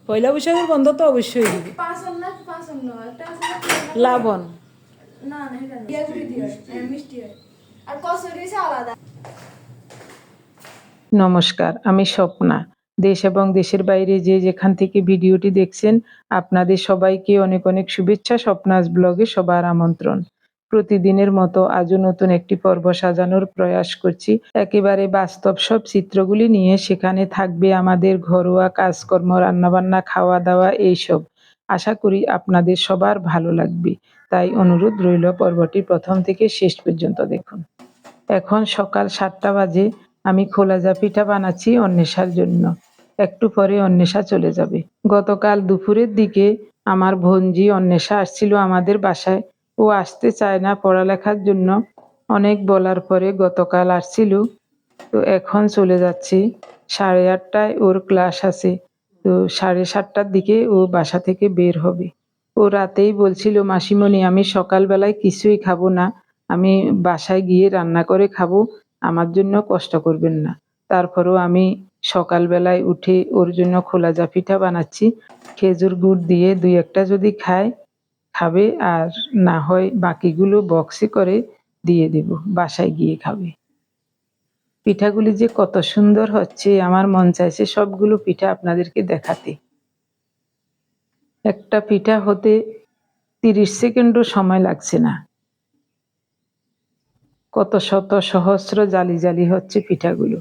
পয়লা বৈশাখের বন্ধ তো অবশ্যই দিবে। লাবণ নমস্কার, আমি স্বপ্না। দেশ এবং দেশের বাইরে যে যেখান থেকে ভিডিওটি দেখছেন, আপনাদের সবাইকে অনেক অনেক শুভেচ্ছা। স্বপ্নাস ব্লগে সবার আমন্ত্রণ। প্রতিদিনের মতো আজও নতুন একটি পর্ব সাজানোর প্রয়াস করছি, একেবারে বাস্তব সব চিত্রগুলি নিয়ে। সেখানে থাকবে আমাদের ঘরোয়া কাজকর্ম, রান্নাবান্না, খাওয়া দাওয়া, এইসব। আশা করি আপনাদের সবার ভালো লাগবে, তাই অনুরোধ রইল পর্বটি প্রথম থেকে শেষ পর্যন্ত দেখুন। এখন সকাল 7টা বাজে। আমি খোলাজা পিঠা বানাচ্ছি অন্বেষার জন্য। একটু পরে অন্বেষা চলে যাবে। গতকাল দুপুরের দিকে আমার বোনঝি অন্বেষা আসছিল আমাদের বাসায়। ও আসতে চায় না পড়ালেখার জন্য, অনেক বলার পরে গতকাল আসছিল। তো এখন চলে যাচ্ছি। 8:30টায় ওর ক্লাস আছে, তো 7:30টার দিকে ও বাসা থেকে বের হবে। ও রাতেই বলছিল, মাসিমণি আমি সকালবেলায় কিছুই খাবো না, আমি বাসায় গিয়ে রান্না করে খাবো, আমার জন্য কষ্ট করবেন না। তারপরেও আমি সকালবেলায় উঠে ওর জন্য খোলাজা পিঠা বানাচ্ছি। খেজুর গুড় দিয়ে 2-1টা যদি খায় খাবে, আর না হয় বাকিগুলো বক্সে করে দিয়ে দেব, বাসায় গিয়ে খাবে। পিঠাগুলি যে কত সুন্দর হচ্ছে, আমার মন চাইছে সবগুলো পিঠা আপনাদেরকে দেখাতে। একটা পিঠা হতে 30 সেকেন্ডও সময় লাগছে না। কত শত সহস্র জালি জালি হচ্ছে পিঠাগুলো।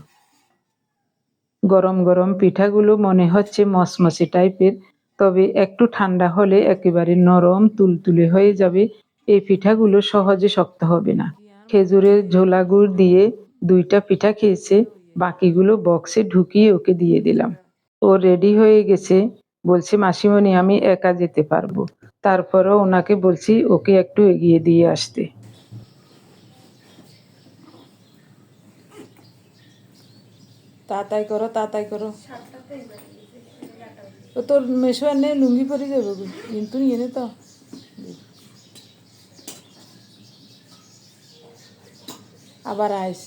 গরম গরম পিঠাগুলো মনে হচ্ছে মচমচে টাইপের, তবে একটু ঠান্ডা হলে একেবারে নরম তুলতুলে হয়ে যাবে। এই পিঠাগুলো সহজে শক্ত হবে না। খেজুরের ঝোলা গুড় দিয়ে 2টা পিঠা খেয়েছে, বাকিগুলো বক্সে ঢুকিয়ে ওকে দিয়ে দিলাম। ও রেডি হয়ে গেছে, বলছে মাসিমণি আমি একা যেতে পারবো। তারপরও ওনাকে বলছি ওকে একটু এগিয়ে দিয়ে আসতে। তাড়াতাড়ি করো, তাড়াতাড়ি করো। ও তোর মেশো এনে লুঙ্গি পরে যাবো কিন্তু এনে তো আবার আইস।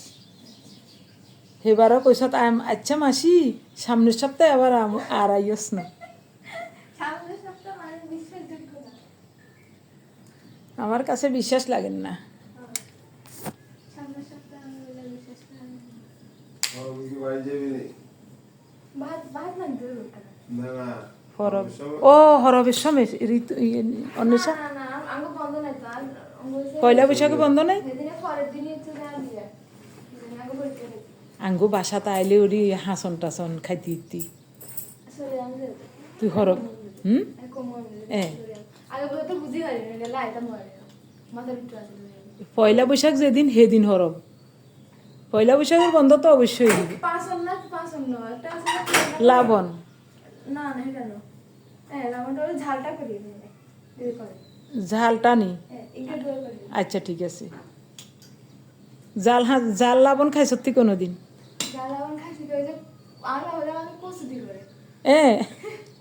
এবারও কইসত আচ্ছা মাসি সামনের সপ্তাহে আবার আর আইস না। আমার কাছে বিশ্বাস লাগেন না। ও হরবের সময় ঋতু অন্বেষা পয়লা বৈশাখে বন্ধ নাই। আঙ্গু বাসাতে আইলে ওরি হাসন টাসন খাইতে ইতি তুই হরব পয়লা বৈশাখ যেদিন সেদিন হরব। পয়লা বৈশাখের বন্ধ তো অবশ্যই দিবে। লাবণ ঝালটা নি আচ্ছা ঠিক আছে। জাল লাবণ খাই সত্যি কোনোদিন?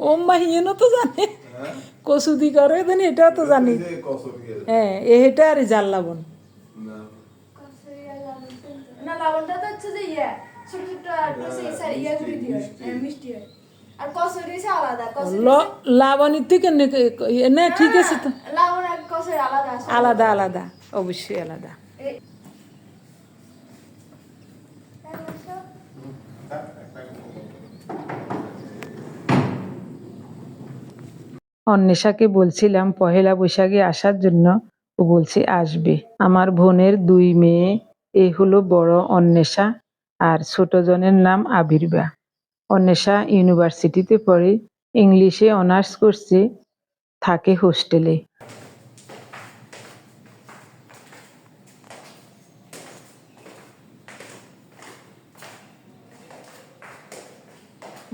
ও মা হিয়েনও তো জানে কচু দি করে জানি, এটাও তো জানি। হ্যাঁ এটা আর জাল লাবণ। লাবণী তুই কেন না? ঠিক আছে তো, আলাদা আলাদা, অবশ্যই আলাদা। অন্বেষাকে বলছিলাম পহেলা বৈশাখে আসার জন্য, ও বলছে আসবে। আমার বোনের 2 মেয়ে, এই হলো বড় অন্বেষা, আর ছোট জনের নাম আবির্বা। অন্বেষা ইউনিভার্সিটিতে পড়ে, ইংলিশে অনার্স করছে, থাকে হোস্টেলে।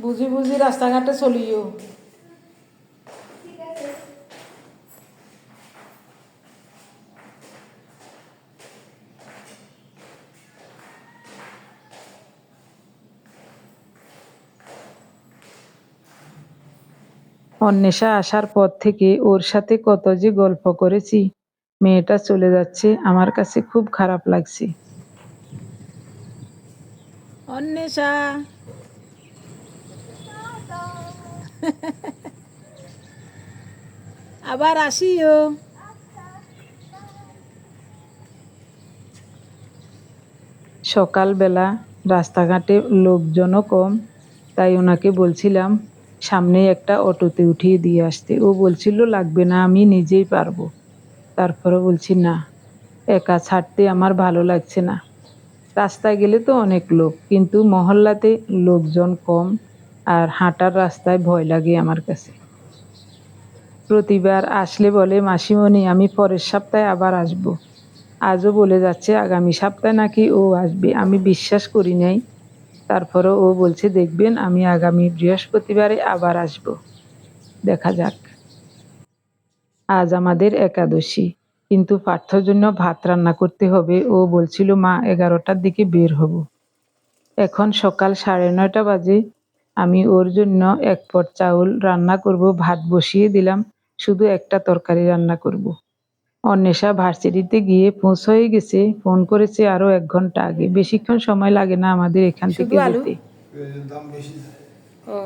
বুঝি বুঝি রাস্তাঘাটে চলিও। অন্বেষা আসার পর থেকে ওর সাথে কত যে গল্প করেছি। মেয়েটা চলে যাচ্ছে, আমার কাছে খুব খারাপ লাগছে। অন্বেষা আবার আসিও। সকালবেলা রাস্তাঘাটে লোকজনও কম, তাই ওনাকে বলছিলাম সামনে একটা অটোতে উঠিয়ে দিয়ে আসতে। ও বলছিল লাগবে না, আমি নিজেই পারবো। তারপরে বলছি না, একা ছাড়তে আমার ভালো লাগছে না। রাস্তায় গেলে তো অনেক লোক, কিন্তু মহল্লাতে লোকজন কম, আর হাঁটার রাস্তায় ভয় লাগে আমার কাছে। প্রতিবার আসলে বলে মাসিমণি আমি পরের সপ্তাহে আবার আসব। আজও বলে যাচ্ছে আগামী সপ্তাহে নাকি ও আসবে। আমি বিশ্বাস করি নাই। তারপরও ও বলছে দেখবেন আমি আগামী বৃহস্পতিবারে আবার আসব। দেখা যাক। আজ আমাদের একাদশী, কিন্তু পার্থর জন্য ভাত রান্না করতে হবে। ও বলছিল মা 11টার দিকে বের হব। এখন সকাল 9:30 বাজে। আমি ওর জন্য 1 পট চাউল রান্না করব, ভাত বসিয়ে দিলাম, শুধু একটা তরকারি রান্না করব। অন্বেষা ভার্সিটিতে গিয়ে পৌঁছয়ে গেছে, ফোন করেছে আরো 1 ঘন্টা আগে। বেশিক্ষণ সময় লাগে না আমাদের এখান থেকে যেতে। দাম বেশি ও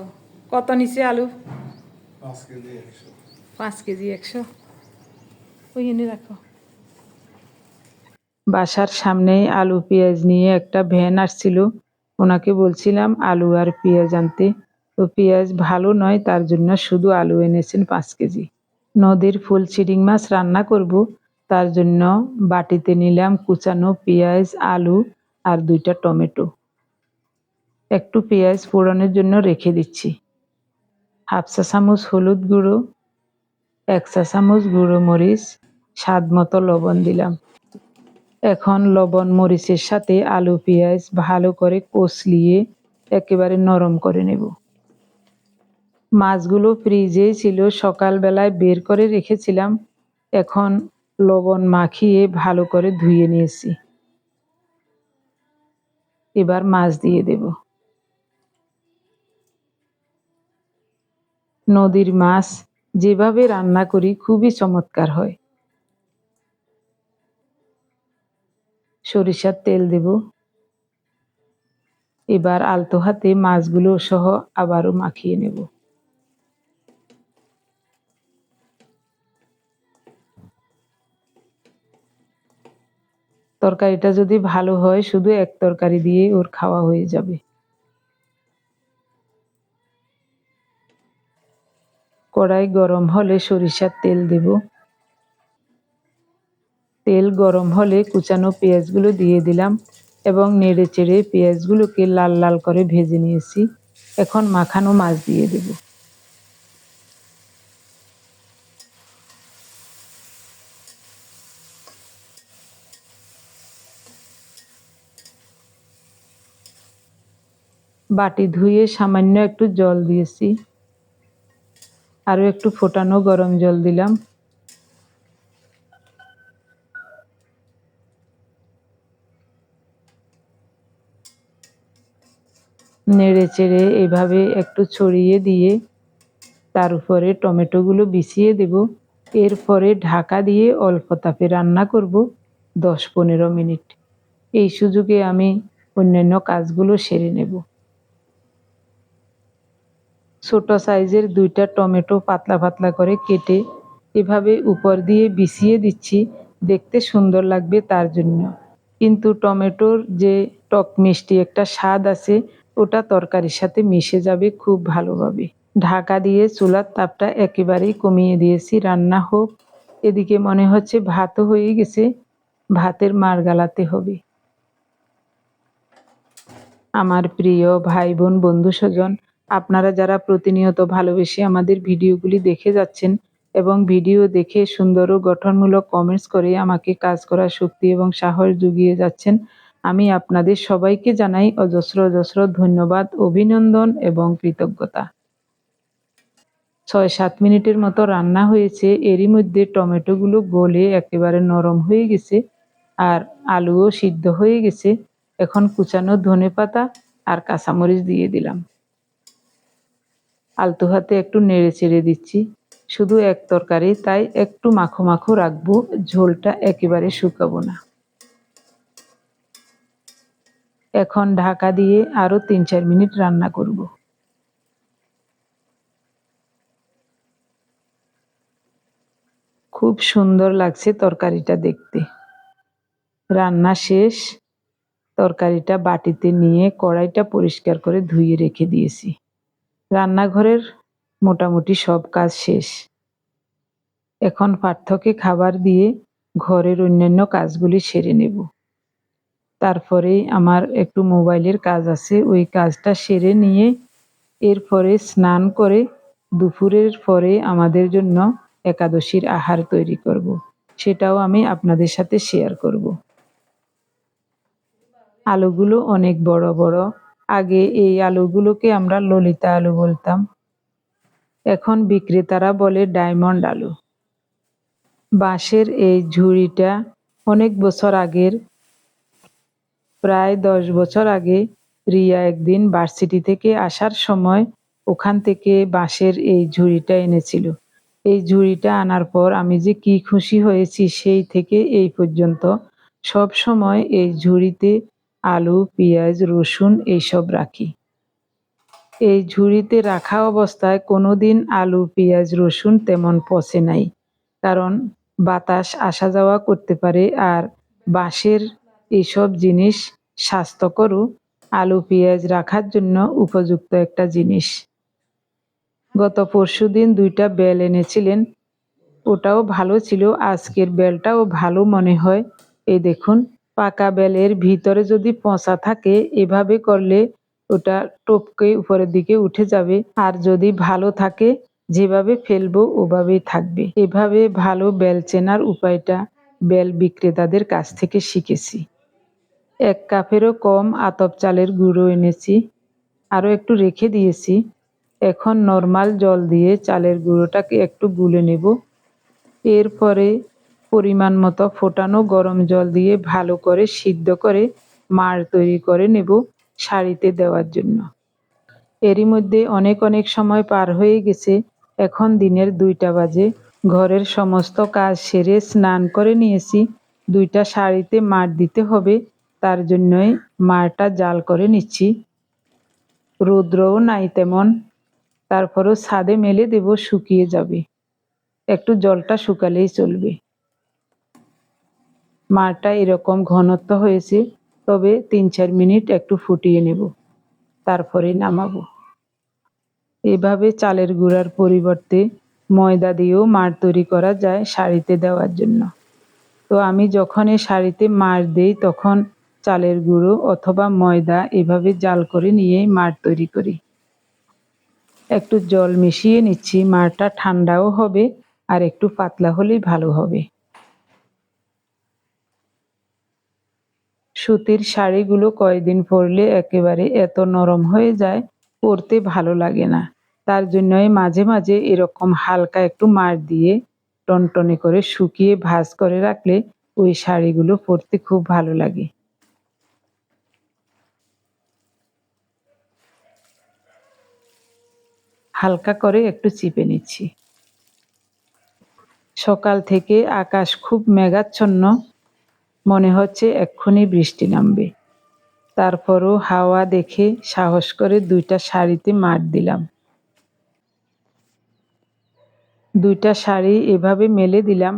কত নিচে আলু? 5 কেজি 100। 5 কেজি 100। ওই এনে রাখো। বাসার সামনেই আলু পেঁয়াজ নিয়ে একটা ভ্যান আসছিল। ওনাকে বলছিলাম আলু আর পেঁয়াজ আনতে, তো পেঁয়াজ ভালো নয়, তার জন্য শুধু আলু এনেছেন 5 কেজি। নদীর ফুল চিংড়ি মাছ রান্না করব, তার জন্য বাটিতে নিলাম কুচানো পেঁয়াজ, আলু আর 2টা টমেটো। একটু পেঁয়াজ ফোড়নের জন্য রেখে দিচ্ছি। 1/2 চা চামচ হলুদ গুঁড়ো, 1 চা চামচ গুঁড়ো মরিচ, স্বাদ মতো লবণ দিলাম। এখন লবণ মরিচের সাথে আলু পেঁয়াজ ভালো করে কষলিয়ে একেবারে নরম করে নেব। মাছগুলো ফ্রিজেই ছিল, সকালবেলায় বের করে রেখেছিলাম। এখন লবণ মাখিয়ে ভালো করে ধুয়ে নিয়েছি। এবার মাছ দিয়ে দেব। নদীর মাছ যেভাবে রান্না করি খুবই চমৎকার হয়। সরিষার তেল দেব। এবার আলতো হাতে মাছগুলো সহ আবারও মাখিয়ে নেব। তরকারিটা যদি ভালো হয় শুধু এক তরকারি দিয়ে ওর খাওয়া হয়ে যাবে। কড়াই গরম হলে সরিষার তেল দেব। তেল গরম হলে কুচানো পেঁয়াজগুলো দিয়ে দিলাম এবং নেড়ে চেড়ে পেঁয়াজগুলোকে লাল লাল করে ভেজে নিয়েছি। এখন মাখানো মাছ দিয়ে দেব। বাটি ধুয়ে সামান্য একটু জল দিয়েছি, আরো একটু ফোটানো গরম জল দিলাম। নেড়ে চেড়ে এভাবে একটু ছড়িয়ে দিয়ে তার উপরে টমেটোগুলো বিছিয়ে দেব। এরপরে ঢাকা দিয়ে অল্প তাপে রান্না করব 10-15 মিনিট। এই সুযোগে আমি অন্যান্য কাজগুলো সেরে নেব। ছোট সাইজের 2টা টমেটো পাতলা পাতলা করে কেটে এভাবে উপর দিয়ে বিছিয়ে দিচ্ছি, দেখতে সুন্দর লাগবে তার জন্য। কিন্তু টমেটোর যে টক মিষ্টি একটা স্বাদ আছে, ওটা তরকারির সাথে মিশে যাবে খুব ভালোভাবে। ঢাকা দিয়ে চুলার তাপটা একেবারেই কমিয়ে দিয়েছি, রান্না হোক। এদিকে মনে হচ্ছে ভাতও হয়ে গেছে, ভাতের মাড় গালাতে হবে। আমার প্রিয় ভাই বোন বন্ধু স্বজন, আপনারা যারা প্রতিনিয়ত ভালোবেসে আমাদের ভিডিওগুলি দেখে যাচ্ছেন এবং ভিডিও দেখে সুন্দর ও গঠনমূলক কমেন্টস করে আমাকে কাজ করার শক্তি এবং সাহস জুগিয়ে যাচ্ছেন, আমি আপনাদের সবাইকে জানাই অজস্র অজস্র ধন্যবাদ, অভিনন্দন এবং কৃতজ্ঞতা। 6-7 মিনিটের মতো রান্না হয়েছে, এরই মধ্যে টমেটোগুলো গলে একেবারে নরম হয়ে গেছে আর আলুও সিদ্ধ হয়ে গেছে। এখন কুচানো ধনেপাতা আর কাঁচামরিচ দিয়ে দিলাম। আলতো হাতে একটু নেড়ে চেড়ে দিচ্ছি। শুধু এক তরকারি, তাই একটু মাখো মাখো রাখবো, ঝোলটা একেবারে শুকাবো না। এখন ঢাকা দিয়ে আরো 3-4 মিনিট রান্না করব। খুব সুন্দর লাগছে তরকারিটা দেখতে। রান্না শেষ, তরকারিটা বাটিতে নিয়ে কড়াইটা পরিষ্কার করে ধুয়ে রেখে দিয়েছি। রান্নাঘরের মোটামুটি সব কাজ শেষ। এখন পার্থকে খাবার দিয়ে ঘরের অন্যান্য কাজগুলি সেরে নেব। তারপরেই আমার একটু মোবাইলের কাজ আছে, ওই কাজটা সেরে নিয়ে এরপরে স্নান করে দুপুরের পরে আমাদের জন্য একাদশীর আহার তৈরি করব। সেটাও আমি আপনাদের সাথে শেয়ার করব। আলুগুলো অনেক বড় বড়। আগে এই আলুগুলোকে আমরা ললিতা আলু বলতাম, এখন বিক্রেতারা বলে ডায়মন্ড আলু। বাঁশের এই ঝুড়িটা অনেক বছর আগের, প্রায় 10 বছর আগে রিয়া একদিন ভার্সিটি থেকে আসার সময় ওখান থেকে বাঁশের এই ঝুড়িটা এনেছিল। এই ঝুড়িটা আনার পর আমি যে কি খুশি হয়েছি, সেই থেকে এই পর্যন্ত সব সময় এই ঝুড়িতে আলু, পেঁয়াজ, রসুন এইসব রাখি। এই ঝুড়িতে রাখা অবস্থায় কোনোদিন আলু, পেঁয়াজ, রসুন তেমন পচে নাই, কারণ বাতাস আসা যাওয়া করতে পারে। আর বাঁশের এইসব জিনিস স্বাস্থ্যকরও, আলু পেঁয়াজ রাখার জন্য উপযুক্ত একটা জিনিস। গত পরশুদিন 2টা বেল এনেছিলেন, ওটাও ভালো ছিল। আজকের বেলটাও ভালো মনে হয়। এই দেখুন, পাকা বেলের ভিতরে যদি পচা থাকে এভাবে করলে ওটা টপকে উপরের দিকে উঠে যাবে, আর যদি ভালো থাকে যেভাবে ফেলবো ওভাবেই থাকবে। এভাবে ভালো বেল চেনার উপায়টা বেল বিক্রেতাদের কাছ থেকে শিখেছি। 1 কাপেরও কম আতপ চালের গুঁড়ো এনেছি, আরও একটু রেখে দিয়েছি। এখন নর্মাল জল দিয়ে চালের গুঁড়োটাকে একটু গুলে নেব। এরপরে পরিমাণ মতো ফোটানো গরম জল দিয়ে ভালো করে সিদ্ধ করে মাড় তৈরি করে নেব শাড়িতে দেওয়ার জন্য। এরই মধ্যে অনেক সময় পার হয়ে গেছে। এখন দিনের 2টা বাজে। ঘরের সমস্ত কাজ সেরে স্নান করে নিয়েছি। 2টা শাড়িতে মাড় দিতে হবে, তার জন্যই মাড়টা জাল করে নিচ্ছি। রৌদ্রও নাই তেমন, তারপরও ছাদে মেলে দেব, শুকিয়ে যাবে। একটু জলটা শুকালেই চলবে। মাড়টা এরকম ঘনত্ব হয়েছে, তবে 3-4 মিনিট একটু ফুটিয়ে নেব, তারপরে নামাবো। এভাবে চালের গুঁড়ার পরিবর্তে ময়দা দিয়েও মাড় তৈরি করা যায় শাড়িতে দেওয়ার জন্য। তো আমি যখন এই শাড়িতে মাড় দেই তখন চালের গুঁড়ো অথবা ময়দা এভাবে জাল করে নিয়েই মাড় তৈরি করি। একটু জল মিশিয়ে নিচ্ছি, মাড়টা ঠান্ডাও হবে আর একটু পাতলা হলেই ভালো হবে। সুতির শাড়িগুলো কয়েকদিন পরলে একেবারে এত নরম হয়ে যায়, পরতে ভালো লাগে না। তার জন্যই মাঝে মাঝে এরকম হালকা একটু মাড় দিয়ে টনটনে করে শুকিয়ে ভাঁজ করে রাখলে ওই শাড়িগুলো পরতে খুব ভালো লাগে। হালকা করে একটু চিপে নিচ্ছি। সকাল থেকে আকাশ খুব মেঘাচ্ছন্ন, মনে হচ্ছে এক্ষুনি বৃষ্টি নামবে। তারপরও হাওয়া দেখে সাহস করে 2টা শাড়িতে মাড় দিলাম। 2টা শাড়ি এভাবে মেলে দিলাম,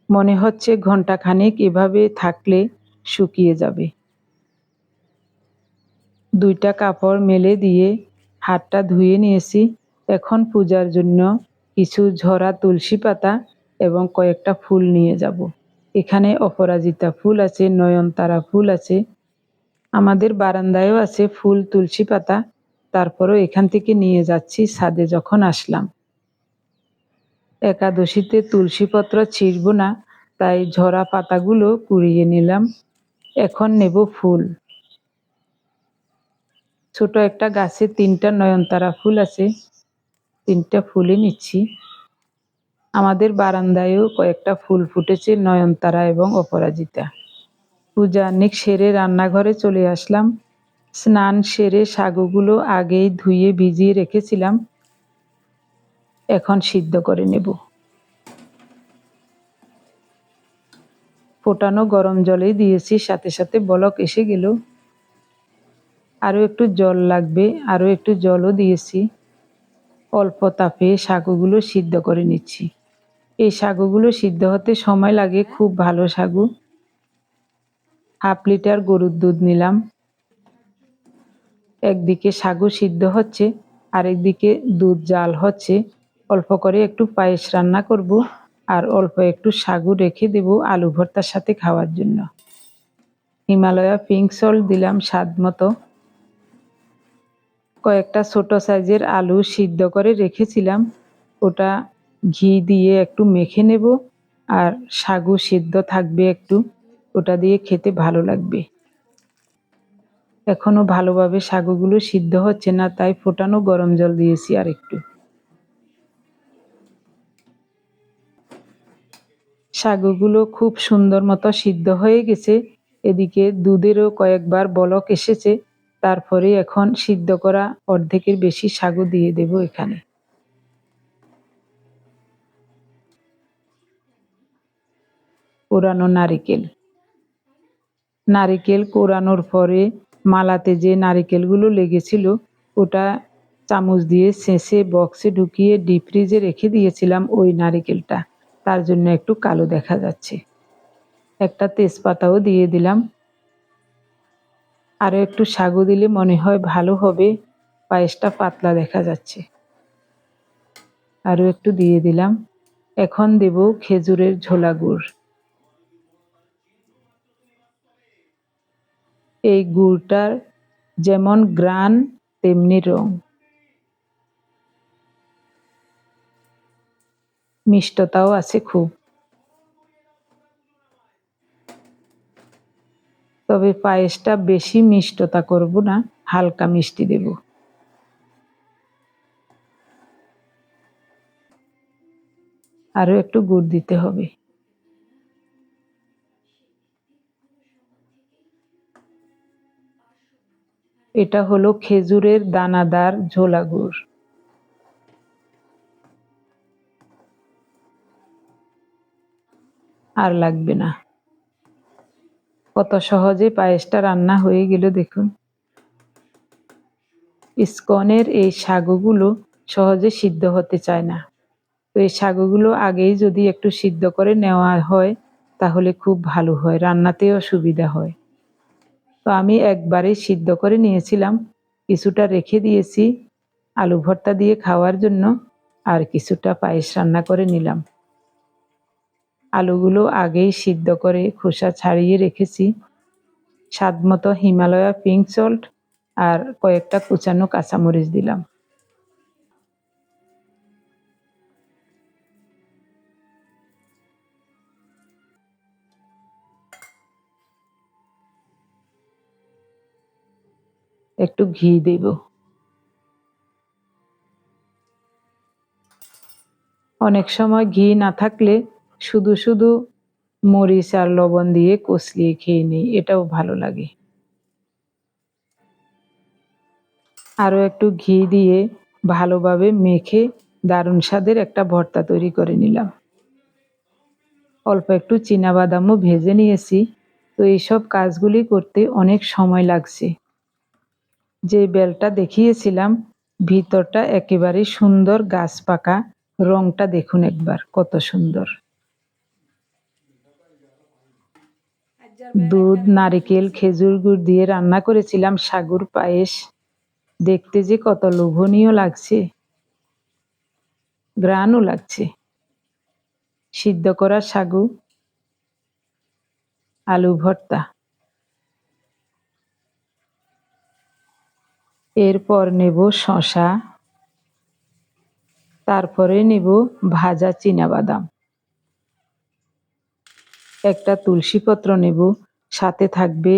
মনে হচ্ছে ঘন্টাখানেক এভাবে থাকলে শুকিয়ে যাবে। 2টা কাপড় মেলে দিয়ে হাতটা ধুয়ে নিয়েছি। এখন পূজার জন্য কিছু ঝরা তুলসী পাতা এবং কয়েকটা ফুল নিয়ে যাব। এখানে অপরাজিতা ফুল আছে, নয়নতারা ফুল আছে, আমাদের বারান্দায়ও আছে ফুল, তুলসী পাতা। তারপরও এখান থেকে নিয়ে যাচ্ছি ছাদে যখন আসলাম। একাদশীতে তুলসীপত্র ছিঁড়ব না, তাই ঝরা পাতাগুলো কুড়িয়ে নিলাম। এখন নেব ফুল। ছোট একটা গাছে 3টা নয়নতারা ফুল আছে, 3টা ফুলই নিচ্ছি। আমাদের বারান্দায়ও কয়েকটা ফুল ফুটেছে, নয়নতারা এবং অপরাজিতা। পূজা অনেক সেরে রান্নাঘরে চলে আসলাম। স্নান সেরে সাগুগুলো আগেই ধুয়ে ভিজিয়ে রেখেছিলাম, এখন সিদ্ধ করে নেব। ফোটানো গরম জলেই দিয়েছি, সাথে সাথে বলক এসে গেল। আরও একটু জল লাগবে, আরও একটু জলও দিয়েছি। অল্প তাপে সাগুগুলো সিদ্ধ করে নিচ্ছি। এই সাগুগুলো সিদ্ধ হতে সময় লাগে, খুব ভালো সাগু। হাফ লিটার গরুর দুধ নিলাম। একদিকে সাগু সিদ্ধ হচ্ছে, আরেকদিকে দুধ জাল হচ্ছে। অল্প করে একটু পায়েস রান্না করব, আর অল্প একটু সাগু রেখে দেব আলু ভর্তার সাথে খাওয়ার জন্য। হিমালয়া পিঙ্ক সল্ট দিলাম স্বাদ মতো। কয়েকটা ছোট সাইজের আলু সিদ্ধ করে রেখেছিলাম, ওটা ঘি দিয়ে একটু মেখে নেব, আর সাগু সিদ্ধ থাকবে একটু, ওটা দিয়ে খেতে ভালো লাগবে। এখনো ভালোভাবে সাগুগুলো সিদ্ধ হচ্ছে না, তাই ফোটানো গরম জল দিয়েছি আর একটু। সাগুগুলো খুব সুন্দর মতো সিদ্ধ হয়ে গেছে। এদিকে দুধেরও কয়েকবার বলক এসেছে। তারপরে এখন সিদ্ধ করা অর্ধেকের বেশি সাগু দিয়ে দেব এখানে। কোরানো নারিকেল। নারিকেল কোরানোর পরে মালাতে যে নারিকেলগুলো লেগেছিল, ওটা চামচ দিয়ে ছেঁচে বক্সে ঢুকিয়ে ডিপ ফ্রিজে রেখে দিয়েছিলাম ওই নারিকেলটা, তার জন্য একটু কালো দেখা যাচ্ছে। একটা তেজপাতাও দিয়ে দিলাম। আরও একটু সাগু দিলে মনে হয় ভালো হবে, পায়েসটা পাতলা দেখা যাচ্ছে। আরও একটু দিয়ে দিলাম। এখন দেব খেজুরের ঝোলা গুড়। এই গুড়টার যেমন গ্রান তেমনি রং। মিষ্টতাও আছে খুব। তবে পায়েসটা বেশি মিষ্টতা করব না, হালকা মিষ্টি দেব। আরও একটু গুড় দিতে হবে। এটা হলো খেজুরের দানাদার ঝোলা গুড়। আর লাগবে না। কত সহজে পায়েসটা রান্না হয়ে গেল দেখুন। ইসকনের এই সাগুগুলো সহজে সিদ্ধ হতে চায় না, তো এই সাগুগুলো আগেই যদি একটু সিদ্ধ করে নেওয়া হয় তাহলে খুব ভালো হয়, রান্নাতেও সুবিধা হয়। তো আমি একবারেই সিদ্ধ করে নিয়েছিলাম, কিছুটা রেখে দিয়েছি আলু ভর্তা দিয়ে খাওয়ার জন্য, আর কিছুটা পায়েস রান্না করে নিলাম। আলুগুলো আগেই সিদ্ধ করে খোসা ছাড়িয়ে রেখেছি। স্বাদ মতো হিমালয়া পিঙ্ক সল্ট আর কয়েকটা কুচানো কাঁচামরিচ দিলাম। একটু ঘি দেব। অনেক সময় ঘি না থাকলে শুধু শুধু মরিচ আর লবণ দিয়ে কষলিয়ে খেয়ে নিই, এটাও ভালো লাগে। আরও একটু ঘি দিয়ে ভালোভাবে মেখে দারুণ স্বাদের একটা ভর্তা তৈরি করে নিলাম। অল্প একটু চীনাবাদামও ভেজে নিয়েছি। তো এইসব কাজগুলি করতে অনেক সময় লাগছে। যে বেলটা দেখিয়েছিলাম, ভিতরটা একেবারে সুন্দর গাছ পাকা, রংটা দেখুন একবার কত সুন্দর। দুধ, নারিকেল, খেজুর গুড় দিয়ে রান্না করেছিলাম সাগুর পায়েস। দেখতে যে কত লোভনীয় লাগছে, ঘ্রাণও লাগছে। সিদ্ধ করা সাগু, আলু ভর্তা। এরপর নেব শসা, তারপরে নেব ভাজা চীনাবাদাম। একটা তুলসী পত্র নেব, সাথে থাকবে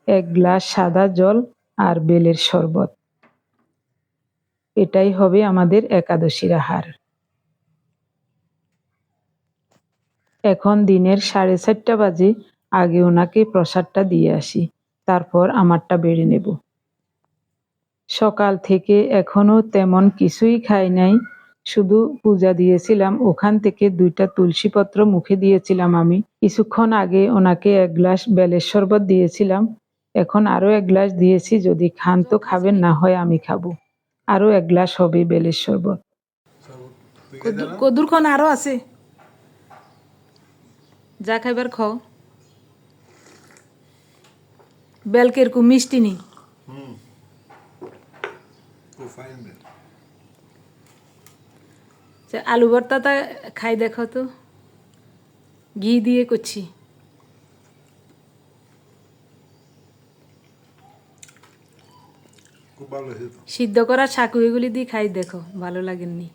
1 গ্লাস সাদা জল আর বেলের শরবত। এটাই হবে আমাদের একাদশীর আহার। এখন দিনের 4:30 বাজে, আগে ওনাকে প্রসাদটা দিয়ে আসি, তারপর আমারটা বেড়ে নেব। সকাল থেকে এখনো তেমন কিছুই খাই নাই, শুধু পূজা দিয়েছিলাম, ওখান থেকে 2টা তুলসী পত্র মুখে দিয়েছিলাম আমি। কিছুক্ষণ আগে ওনাকে 1 গ্লাস বেলের শরবত দিয়েছিলাম, এখন আরও 1 গ্লাস দিয়েছি, যদি খান তো খাবেন, না হয় আমি খাবো। আরও 1 গ্লাস হবে বেলের শরবত। সর্বত কদুর খন আরো আছে। যা খাইবার খাও। বেল কিরকম মিষ্টি নি? খুব ফাইন বেল। আলু ভর্তাটা খাই দেখো তো, ঘি দিয়ে করছি। খুব ভালো হয়েছে তো। সিদ্ধ করা ছাকু এগুলি দিয়ে খাই দেখো, ভালো লাগেননি?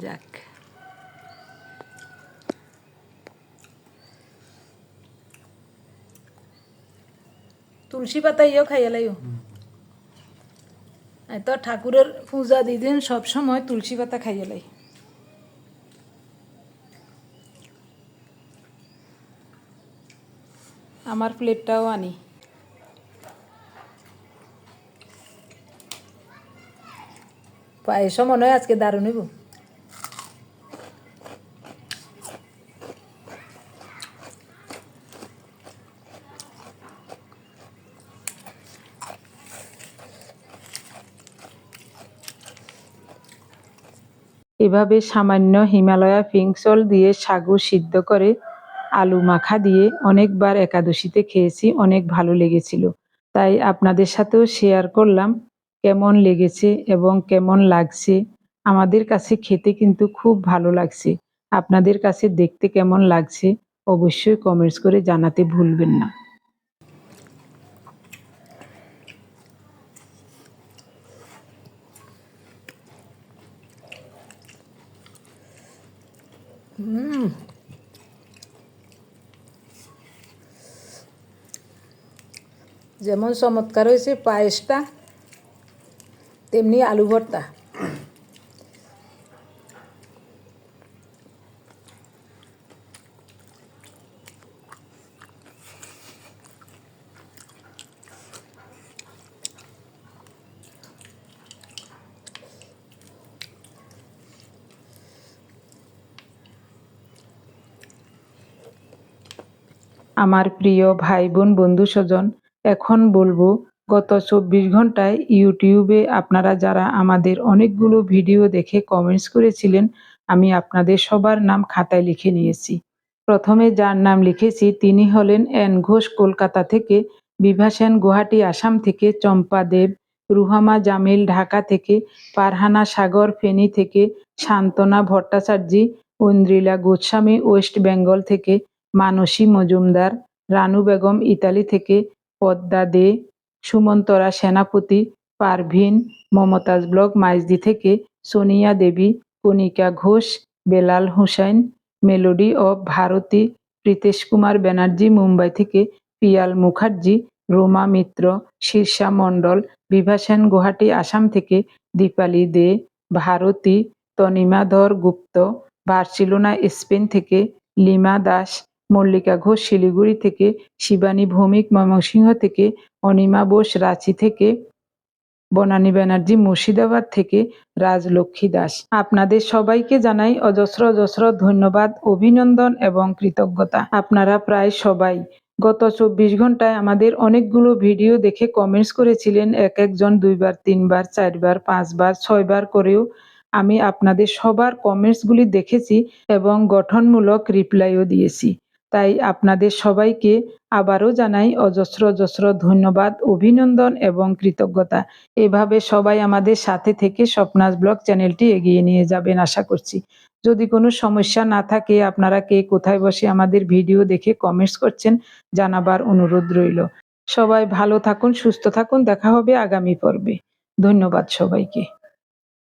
যাক, তুলসী পাতা ইয়েও খাইয়া লাইও। তো ঠাকুরের পূজা দিদিন সব সময় তুলসী পাতা খাইয়া লাই। আমার প্লেটটাও আনি। পায়েসও মনে হয় আজকে দারুণ হইব। এভাবে সামান্য হিমালয়া পিঙ্ক সল্ট দিয়ে সাগু সিদ্ধ করে আলু মাখা দিয়ে অনেকবার একাদশীতে খেয়েছি, অনেক ভালো লেগেছিল। তাই আপনাদের সাথেও শেয়ার করলাম কেমন লেগেছে এবং কেমন লাগছে। আমাদের কাছে খেতে কিন্তু খুব ভালো লাগছে। আপনাদের কাছে দেখতে কেমন লাগছে অবশ্যই কমেন্টস করে জানাতে ভুলবেন না। যেমন চমৎকার হয়েছে পায়েসটা, তেমনি আলু ভর্তা। আমার প্রিয় ভাই বোন বন্ধু স্বজন, এখন বলবো গত 24 ঘন্টায় ইউটিউবে আপনারা যারা আমাদের অনেকগুলো ভিডিও দেখে কমেন্টস করেছিলেন, আমি আপনাদের সবার নাম খাতায় লিখে নিয়েছি। প্রথমে যার নাম লিখেছি তিনি হলেন এন ঘোষ কলকাতা থেকে, বিভা সেন গুয়াহাটি আসাম থেকে, চম্পা দেব, রুহামা জামিল ঢাকা থেকে, ফারহানা সাগর ফেনী থেকে, শান্তনা ভট্টাচার্য, ঐন্দ্রিলা গোস্বামী ওয়েস্ট বেঙ্গল থেকে, মানসী মজুমদার, রানু বেগম ইতালি থেকে, পদ্মা দে, সুমন্তরা সেনাপতি, পারভিন, মমতাজ ব্লগ মাইজদি থেকে, সোনিয়া দেবী, কণিকা ঘোষ, বেলাল হুসাইন, মেলোডি অফ ভারতী, প্রীতেশ কুমার ব্যানার্জি মুম্বাই থেকে, পিয়াল মুখার্জি, রোমা মিত্র, শীর্ষা মণ্ডল, বিভা সেন গুয়াহাটি আসাম থেকে, দীপালি দে, ভারতী, তনিমা ধর গুপ্ত, বার্সেলোনা স্পেন থেকে, লিমা দাস, মল্লিকা ঘোষ শিলিগুড়ি থেকে, শিবানী ভৌমিক ময়মনসিংহ থেকে, অনিমা বোস রাঁচি থেকে, বনানী ব্যানার্জি মুর্শিদাবাদ থেকে, রাজলক্ষ্মী দাস। আপনাদের সবাইকে জানাই অজস্র অজস্র ধন্যবাদ, অভিনন্দন এবং কৃতজ্ঞতা। আপনারা প্রায় সবাই গত 24 ঘন্টায় আমাদের অনেকগুলো ভিডিও দেখে কমেন্টস করেছিলেন, এক একজন 2 বার 3 বার 4 বার 5 বার 6 বার করেও। আমি আপনাদের সবার কমেন্টসগুলি দেখেছি এবং গঠনমূলক রিপ্লাইও দিয়েছি। তাই আপনাদের সবাইকে আবারও জানাই অজস্র অজস্র ধন্যবাদ, অভিনন্দন এবং কৃতজ্ঞতা। এভাবে সবাই আমাদের সাথে থেকে স্বপ্নাস ব্লগ চ্যানেলটি এগিয়ে নিয়ে যাবেন আশা করছি। যদি কোনো সমস্যা না থাকে, আপনারা কে কোথায় বসে আমাদের ভিডিও দেখে কমেন্টস করছেন জানাবার অনুরোধ রইল। সবাই ভালো থাকুন, সুস্থ থাকুন, দেখা হবে আগামী পর্বে। ধন্যবাদ সবাইকে।